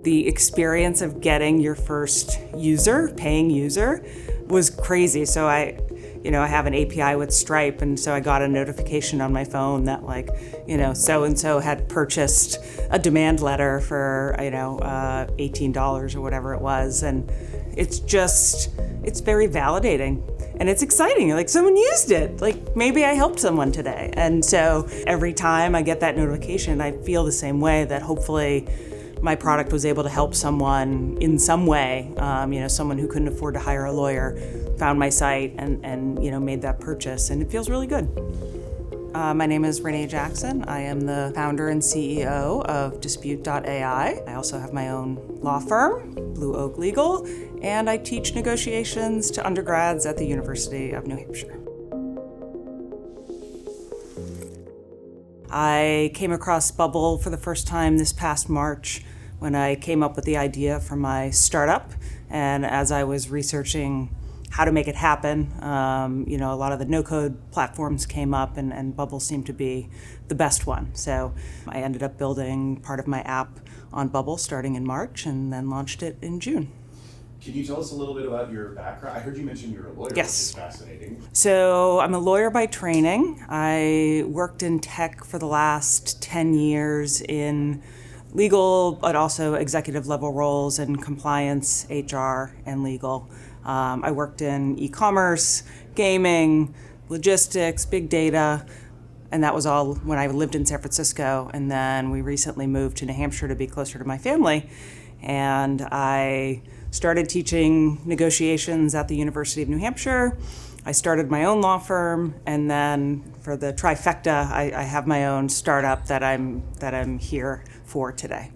The experience of getting your first user, paying user, was crazy. So I have an API with Stripe, and so I got a notification on my phone that so-and-so had purchased a demand letter for, $18 or whatever it was. And it's very validating. And it's exciting, like someone used it, like maybe I helped someone today. And so every time I get that notification, I feel the same way, that hopefully my product was able to help someone in some way. Someone who couldn't afford to hire a lawyer found my site and made that purchase, and it feels really good. My name is Renee Jackson. I am the founder and CEO of Dyspute.ai. I also have my own law firm, Blue Oak Legal, and I teach negotiations to undergrads at the University of New Hampshire. I came across Bubble for the first time this past March when I came up with the idea for my startup. And as I was researching how to make it happen, a lot of the no-code platforms came up, and Bubble seemed to be the best one. So I ended up building part of my app on Bubble starting in March and then launched it in June. Can you tell us a little bit about your background? I heard you mention you're a lawyer, Yes. which is fascinating. So I'm a lawyer by training. I worked in tech for the last 10 years in legal, but also executive level roles in compliance, HR, and legal. I worked in e-commerce, gaming, logistics, big data, and that was all when I lived in San Francisco. And then we recently moved to New Hampshire to be closer to my family. And I started teaching negotiations at the University of New Hampshire. I started my own law firm, and then for the trifecta, I have my own startup that I'm here for today.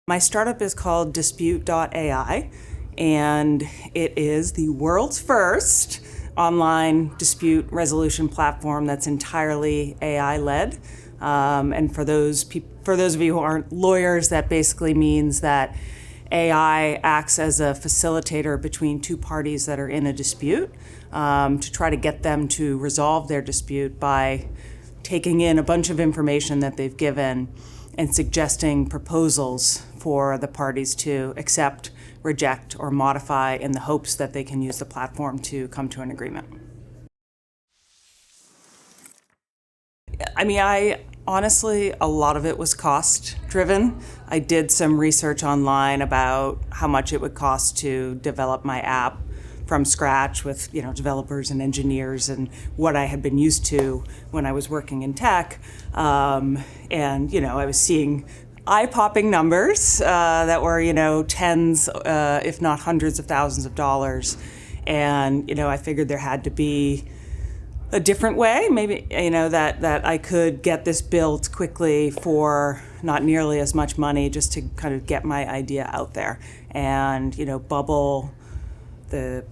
My startup is called Dyspute.ai, and it is the world's first online dispute resolution platform that's entirely AI-led. And for those of you who aren't lawyers, that basically means that AI acts as a facilitator between two parties that are in a dispute to try to get them to resolve their dispute by taking in a bunch of information that they've given and suggesting proposals for the parties to accept, reject, or modify in the hopes that they can use the platform to come to an agreement. Honestly, a lot of it was cost driven. I did some research online about how much it would cost to develop my app from scratch with developers and engineers, and what I had been used to when I was working in tech. I was seeing eye-popping numbers that were tens, if not hundreds of thousands of dollars. And I figured there had to be a different way, maybe, that I could get this built quickly for not nearly as much money, just to kind of get my idea out there. And, Bubble, the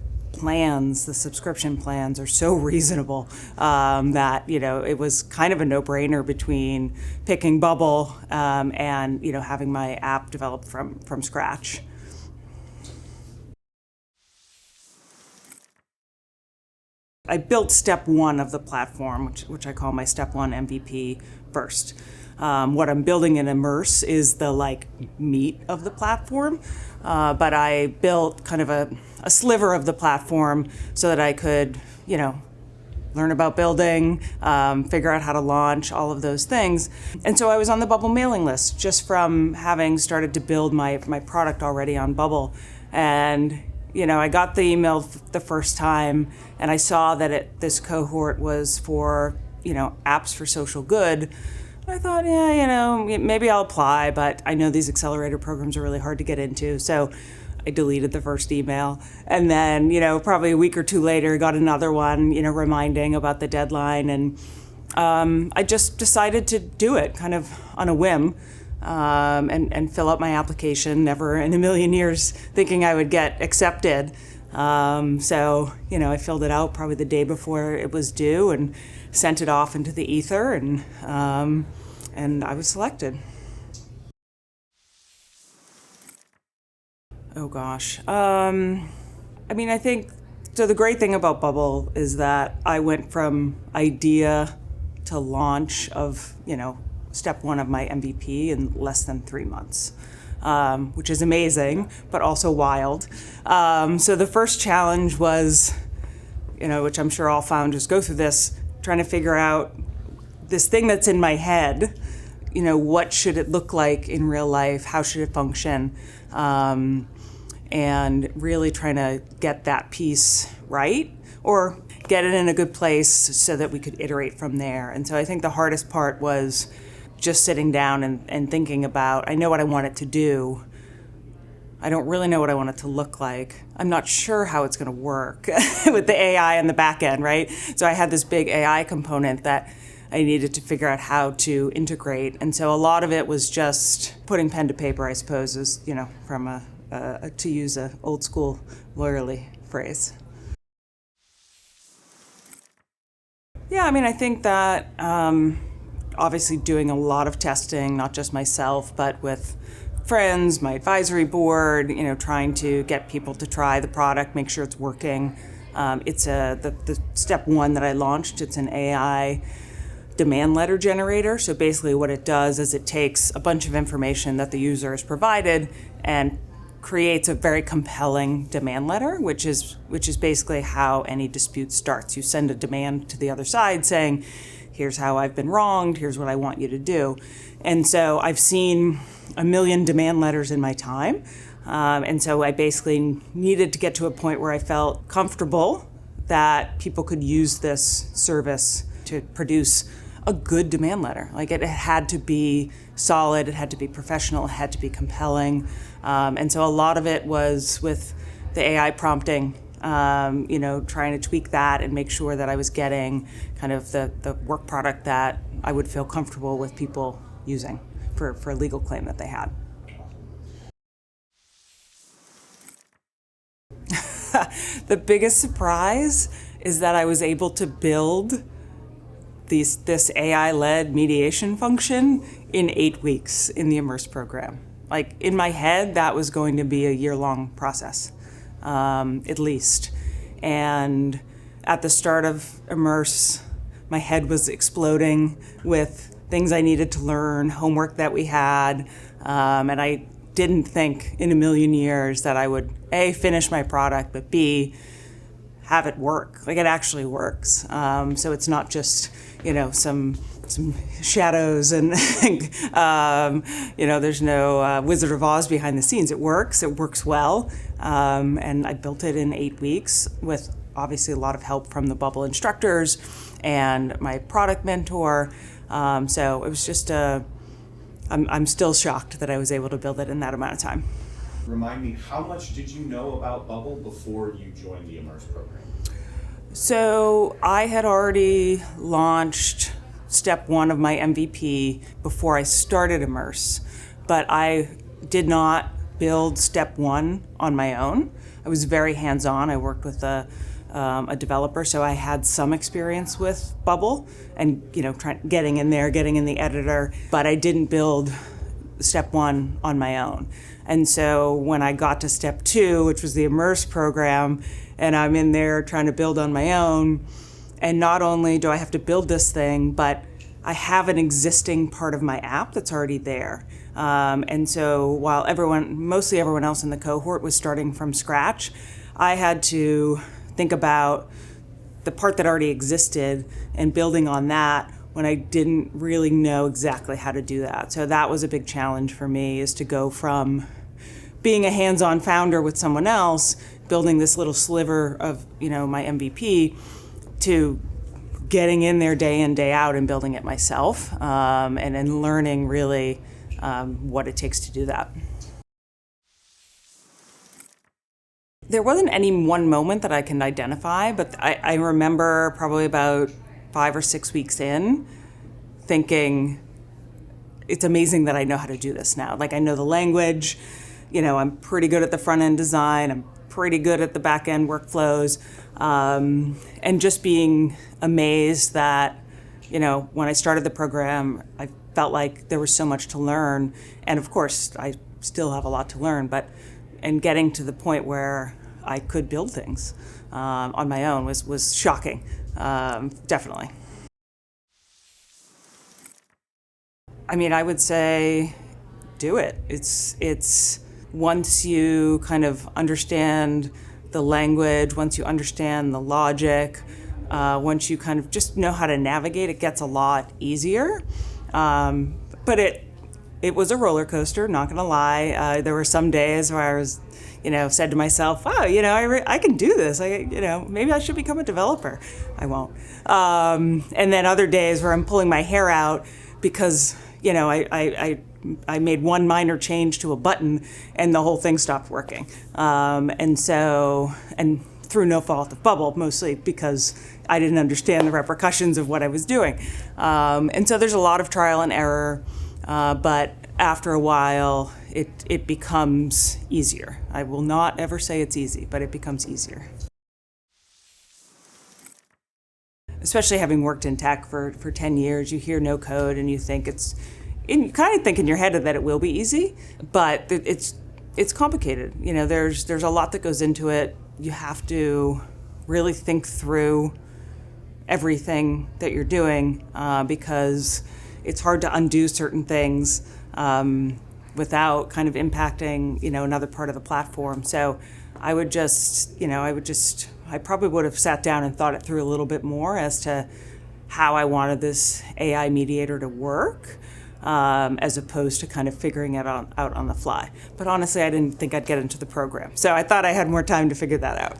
subscription plans are so reasonable that, it was kind of a no-brainer between picking Bubble and, having my app developed from scratch. I built step one of the platform, which I call my step one MVP first. What I'm building in Immerse is the meat of the platform, but I built kind of a sliver of the platform so that I could, learn about building, figure out how to launch, all of those things. And so I was on the Bubble mailing list just from having started to build my product already on Bubble. And I got the email the first time, and I saw that this cohort was for, apps for social good. I thought, maybe I'll apply, but I know these accelerator programs are really hard to get into. So I deleted the first email. And then, probably a week or two later, got another one, reminding about the deadline. And I just decided to do it kind of on a whim. And fill out my application, never in a million years thinking I would get accepted. So, I filled it out probably the day before it was due and sent it off into the ether, and I was selected. Oh gosh. I think, so the great thing about Bubble is that I went from idea to launch of, step one of my MVP in less than 3 months, which is amazing, but also wild. So the first challenge was, which I'm sure all founders go through this, trying to figure out this thing that's in my head, what should it look like in real life? How should it function? And really trying to get that piece right, or get it in a good place so that we could iterate from there. And so I think the hardest part was just sitting down and thinking about, I know what I want it to do. I don't really know what I want it to look like. I'm not sure how it's going to work with the AI on the back end, right? So I had this big AI component that I needed to figure out how to integrate. And so a lot of it was just putting pen to paper, I suppose, is, from to use an old school lawyerly phrase. Yeah, I think that obviously doing a lot of testing, not just myself, but with friends, my advisory board, trying to get people to try the product, make sure it's working. It's the step one that I launched. It's an AI demand letter generator. So basically what it does is it takes a bunch of information that the user has provided and creates a very compelling demand letter, which is basically how any dispute starts. You send a demand to the other side saying, here's how I've been wronged, here's what I want you to do. And so I've seen 1 million demand letters in my time. And so I basically needed to get to a point where I felt comfortable that people could use this service to produce a good demand letter. Like it had to be solid, it had to be professional, it had to be compelling. And so a lot of it was with the AI prompting, trying to tweak that and make sure that I was getting kind of the work product that I would feel comfortable with people using for a legal claim that they had. The biggest surprise is that I was able to build this AI-led mediation function in 8 weeks in the Immerse program. Like in my head, that was going to be a year-long process, at least. And at the start of Immerse, my head was exploding with things I needed to learn, homework that we had, and I didn't think in a million years that I would A, finish my product, but B, have it work. Like it actually works. So it's not just, some shadows and, there's no Wizard of Oz behind the scenes. It works well. And I built it in 8 weeks with obviously a lot of help from the Bubble instructors and my product mentor. So it was just I'm still shocked that I was able to build it in that amount of time. Remind me, how much did you know about Bubble before you joined the Immerse program? So I had already launched step one of my MVP before I started Immerse, but I did not build step one on my own. I was very hands-on. I worked with a developer, so I had some experience with Bubble and getting in there, getting in the editor, but I didn't build step one on my own. And so when I got to step two, which was the Immerse program, and I'm in there trying to build on my own, and not only do I have to build this thing, but I have an existing part of my app that's already there. And so while mostly everyone else in the cohort was starting from scratch, I had to think about the part that already existed and building on that when I didn't really know exactly how to do that. So that was a big challenge for me, is to go from being a hands-on founder with someone else, building this little sliver of my MVP, to getting in there day in, day out and building it myself, and then learning really what it takes to do that. There wasn't any one moment that I can identify, but I remember probably about 5 or 6 weeks in thinking, it's amazing that I know how to do this now. Like I know the language, I'm pretty good at the front end design, I'm pretty good at the back end workflows, and just being amazed that, when I started the program, I felt like there was so much to learn. And of course, I still have a lot to learn, and getting to the point where I could build things on my own was shocking, definitely. I mean, I would say do it. It's once you kind of understand the language, once you understand the logic, once you kind of just know how to navigate, it gets a lot easier. But it was a roller coaster, not gonna lie. There were some days where I was, said to myself, "Wow, I can do this. Maybe I should become a developer." I won't. And then other days where I'm pulling my hair out because I made one minor change to a button and the whole thing stopped working. And through no fault of Bubble, mostly because I didn't understand the repercussions of what I was doing. And so there's a lot of trial and error, but after a while, it becomes easier. I will not ever say it's easy, but it becomes easier. Especially having worked in tech for 10 years, you hear no code and you think you kind of think in your head that it will be easy, but it's complicated. There's a lot that goes into it. You have to really think through everything that you're doing because it's hard to undo certain things without kind of impacting, another part of the platform. So I probably would have sat down and thought it through a little bit more as to how I wanted this AI mediator to work, as opposed to kind of figuring it out on the fly. But honestly, I didn't think I'd get into the program. So I thought I had more time to figure that out.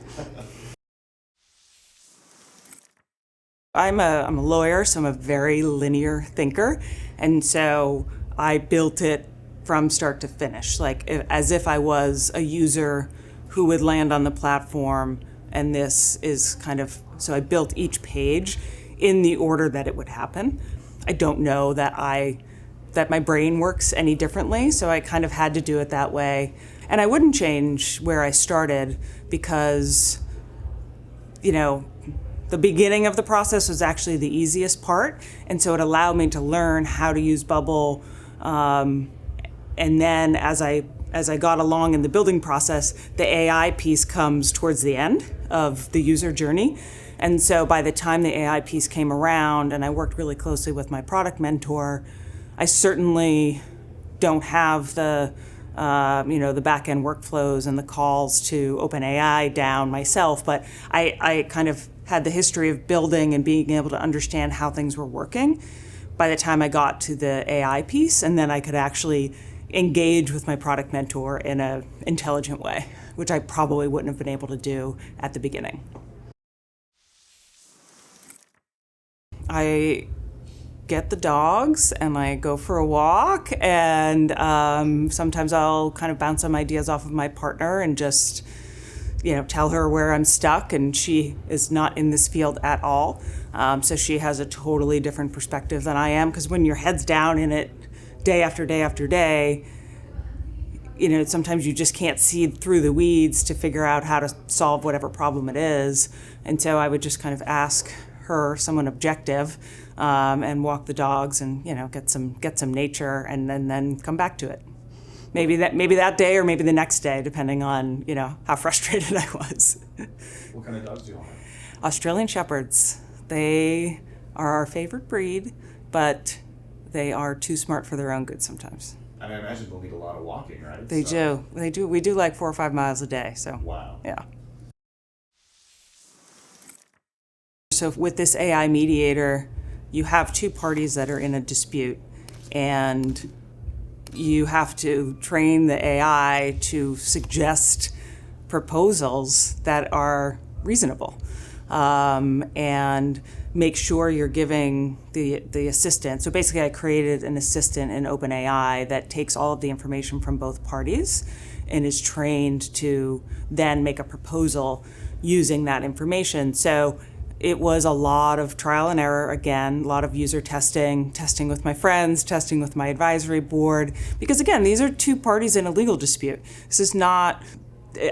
I'm a lawyer, so I'm a very linear thinker. And so I built it from start to finish, as if I was a user who would land on the platform. And this is so I built each page in the order that it would happen. I don't know that my brain works any differently, so I kind of had to do it that way. And I wouldn't change where I started because, the beginning of the process was actually the easiest part. And so it allowed me to learn how to use Bubble. And then as I got along in the building process, the AI piece comes towards the end of the user journey. And so by the time the AI piece came around and I worked really closely with my product mentor, I certainly don't have the back-end workflows and the calls to OpenAI down myself, but I kind of had the history of building and being able to understand how things were working by the time I got to the AI piece, and then I could actually engage with my product mentor in an intelligent way, which I probably wouldn't have been able to do at the beginning. I get the dogs and I go for a walk, and sometimes I'll kind of bounce some ideas off of my partner and just tell her where I'm stuck, and she is not in this field at all. So she has a totally different perspective than I am, because when your head's down in it day after day after day, sometimes you just can't see through the weeds to figure out how to solve whatever problem it is. And so I would just kind of ask her, someone objective, and walk the dogs and get some nature, and then come back to it. Maybe that day or maybe the next day, depending on how frustrated I was. What kind of dogs do you want? Australian Shepherds. They are our favorite breed, but they are too smart for their own good sometimes. And I imagine they'll need a lot of walking, right? They do. We do like 4 or 5 miles a day. So wow. Yeah. So with this AI mediator, you have two parties that are in a dispute, and you have to train the AI to suggest proposals that are reasonable, and make sure you're giving the assistant. So basically I created an assistant in OpenAI that takes all of the information from both parties and is trained to then make a proposal using that information. So it was a lot of trial and error, again, a lot of user testing with my friends, testing with my advisory board. Because again, these are two parties in a legal dispute. This is not,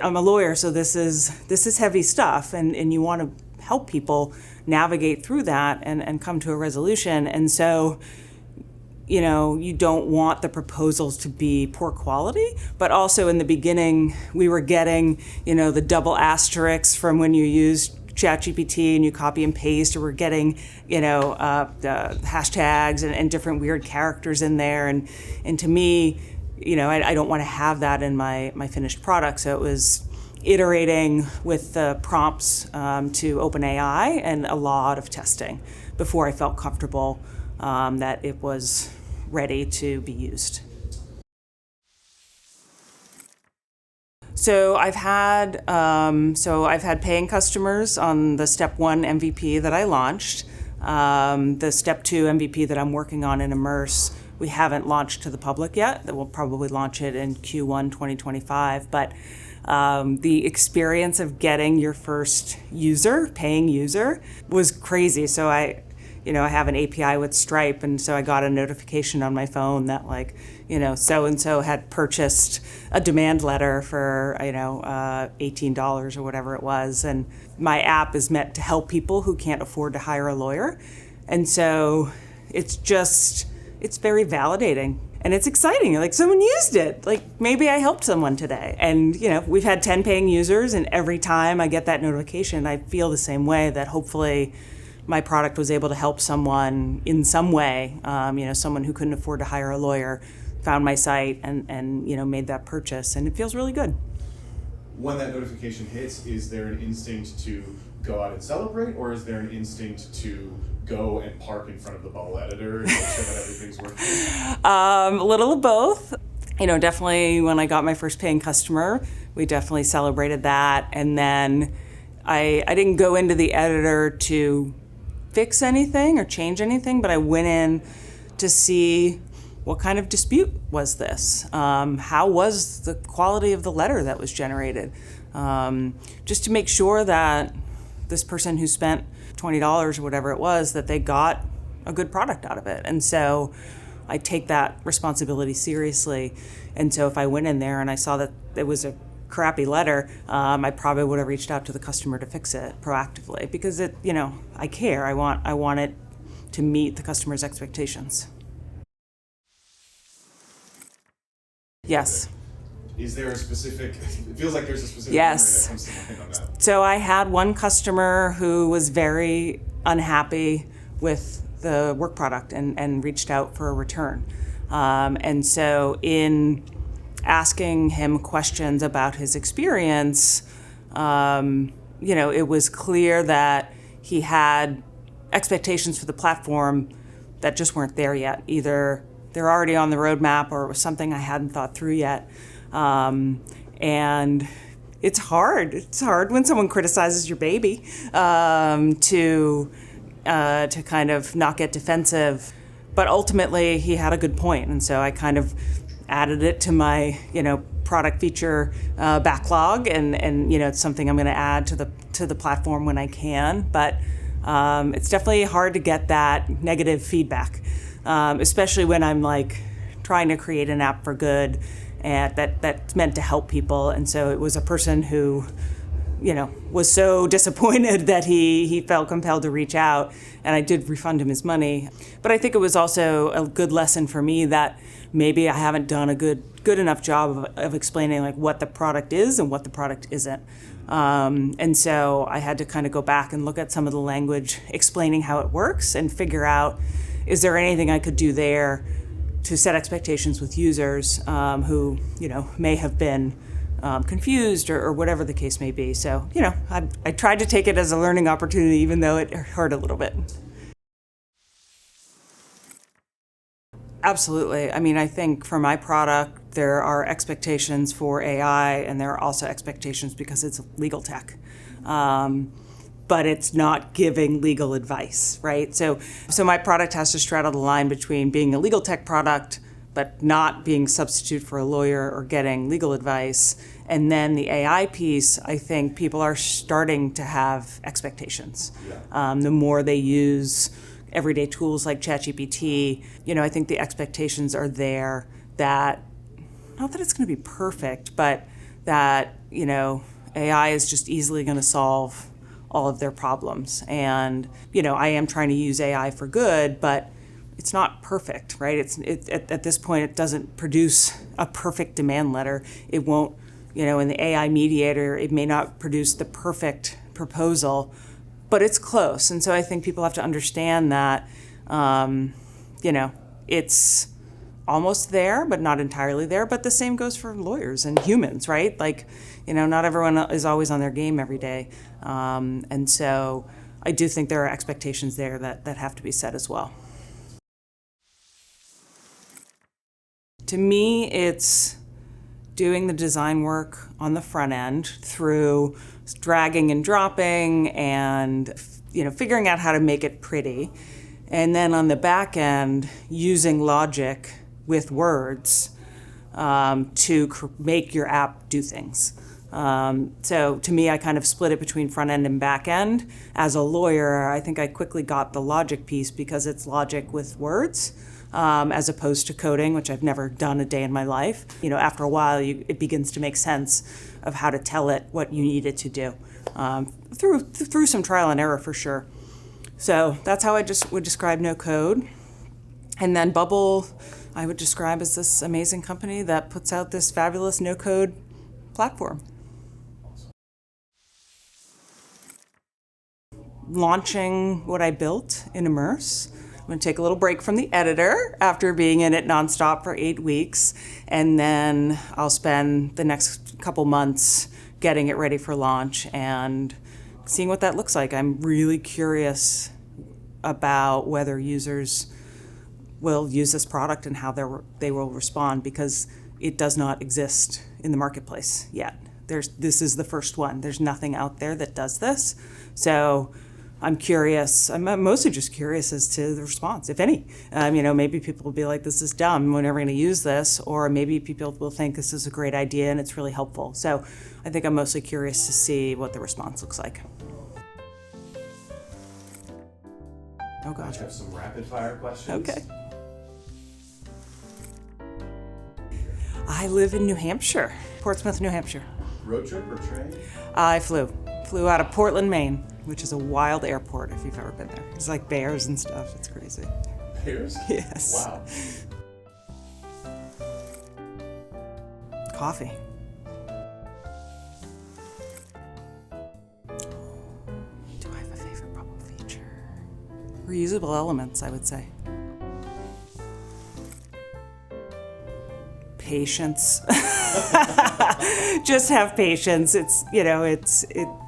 I'm a lawyer, so this is heavy stuff, and you want to help people navigate through that and come to a resolution. And so, you don't want the proposals to be poor quality, but also in the beginning, we were getting, the double asterisks from when you used ChatGPT and you copy and paste, or we're getting, the hashtags and different weird characters in there. And to me, I don't want to have that in my finished product. So it was iterating with the prompts to OpenAI and a lot of testing before I felt comfortable that it was ready to be used. So I've had paying customers on the step 1 MVP that I launched. The step 2 MVP that I'm working on in Immerse, we haven't launched to the public yet. We'll probably launch it in Q1 2025. But the experience of getting your first paying user, was crazy. So I have an API with Stripe, and so I got a notification on my phone that so-and-so had purchased a demand letter for, $18 or whatever it was. And my app is meant to help people who can't afford to hire a lawyer. And so it's very validating. And it's exciting, someone used it, maybe I helped someone today. And, we've had 10 paying users, and every time I get that notification, I feel the same way, that hopefully my product was able to help someone in some way, someone who couldn't afford to hire a lawyer, found my site and made that purchase, and it feels really good. When that notification hits, is there an instinct to go out and celebrate, or is there an instinct to go and park in front of the Bubble editor and make sure that everything's working? A little of both. Definitely when I got my first paying customer, we definitely celebrated that. And then I didn't go into the editor to fix anything or change anything, but I went in to see what kind of dispute was this? How was the quality of the letter that was generated? Just to make sure that this person who spent $20 or whatever it was, that they got a good product out of it. And so I take that responsibility seriously. And so if I went in there and I saw that it was a crappy letter, I probably would have reached out to the customer to fix it proactively, because I care. I want it to meet the customer's expectations. Yes. Is there a specific, it feels like there's a specific yes. memory that comes to mind on that. So I had one customer who was very unhappy with the work product and reached out for a return. And so in asking him questions about his experience, it was clear that he had expectations for the platform that just weren't there yet. Either they're already on the roadmap, or it was something I hadn't thought through yet. And it's hard. It's hard when someone criticizes your baby to kind of not get defensive. But ultimately, he had a good point, and so I kind of added it to my product feature backlog, and it's something I'm going to add to the platform when I can. But it's definitely hard to get that negative feedback, especially when I'm trying to create an app for good and that's meant to help people. And so it was a person who was so disappointed that he felt compelled to reach out, and I did refund him his money. But I think it was also a good lesson for me that maybe I haven't done a good enough job of explaining what the product is and what the product isn't. And so I had to kind of go back and look at some of the language explaining how it works and figure out, is there anything I could do there to set expectations with users who may have been confused or whatever the case may be. So I tried to take it as a learning opportunity, even though it hurt a little bit. Absolutely. I mean, I think for my product, there are expectations for AI, and there are also expectations because it's legal tech. But it's not giving legal advice, right? So my product has to straddle the line between being a legal tech product, but not being a substitute for a lawyer or getting legal advice. And then the AI piece, I think people are starting to have expectations. Yeah. The more they use everyday tools like ChatGPT, I think the expectations are there that, not that it's going to be perfect, but that, AI is just easily going to solve all of their problems. And, I am trying to use AI for good, but it's not perfect, right? At this point, it doesn't produce a perfect demand letter. It won't, in the AI mediator, it may not produce the perfect proposal, but it's close. And so I think people have to understand that, it's almost there, but not entirely there. But the same goes for lawyers and humans, right? Like, not everyone is always on their game every day. And so I do think there are expectations there that have to be set as well. To me, it's doing the design work on the front end through dragging and dropping and figuring out how to make it pretty. And then on the back end, using logic with words to make your app do things. So to me, I kind of split it between front end and back end. As a lawyer, I think I quickly got the logic piece because it's logic with words. As opposed to coding, which I've never done a day in my life. After a while, it begins to make sense of how to tell it what you need it to do, through some trial and error for sure. So that's how I just would describe no code. And then Bubble, I would describe as this amazing company that puts out this fabulous no code platform. Launching what I built in Immerse. I'm going to take a little break from the editor after being in it nonstop for 8 weeks, and then I'll spend the next couple months getting it ready for launch and seeing what that looks like. I'm really curious about whether users will use this product and how they will respond, because it does not exist in the marketplace yet. This is the first one. There's nothing out there that does this. So I'm curious. I'm mostly just curious as to the response, if any. Maybe people will be like, this is dumb, we're never going to use this, or maybe people will think this is a great idea and it's really helpful. So I think I'm mostly curious to see what the response looks like. Oh gosh. I have some rapid fire questions. Okay. I live in New Hampshire, Portsmouth, New Hampshire. Road trip or train? I flew out of Portland, Maine, which is a wild airport if you've ever been there. It's like bears and stuff. It's crazy. Bears? Yes. Wow. Coffee. Do I have a favorite Bubble feature? Reusable elements, I would say. Patience. Just have patience. It's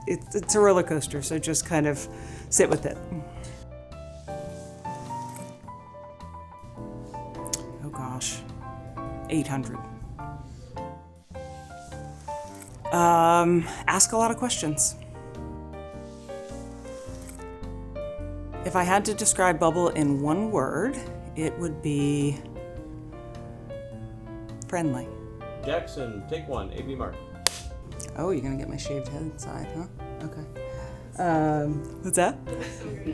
it's a roller coaster, so just kind of sit with it. Oh gosh, 800. Ask a lot of questions. If I had to describe Bubble in one word, it would be friendly. Jackson, take one. A.B. Mark. Oh, you're gonna get my shaved head side, huh? Okay. What's that?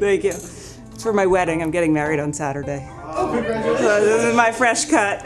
Thank you. It's for my wedding. I'm getting married on Saturday. Oh, congratulations. So this is my fresh cut.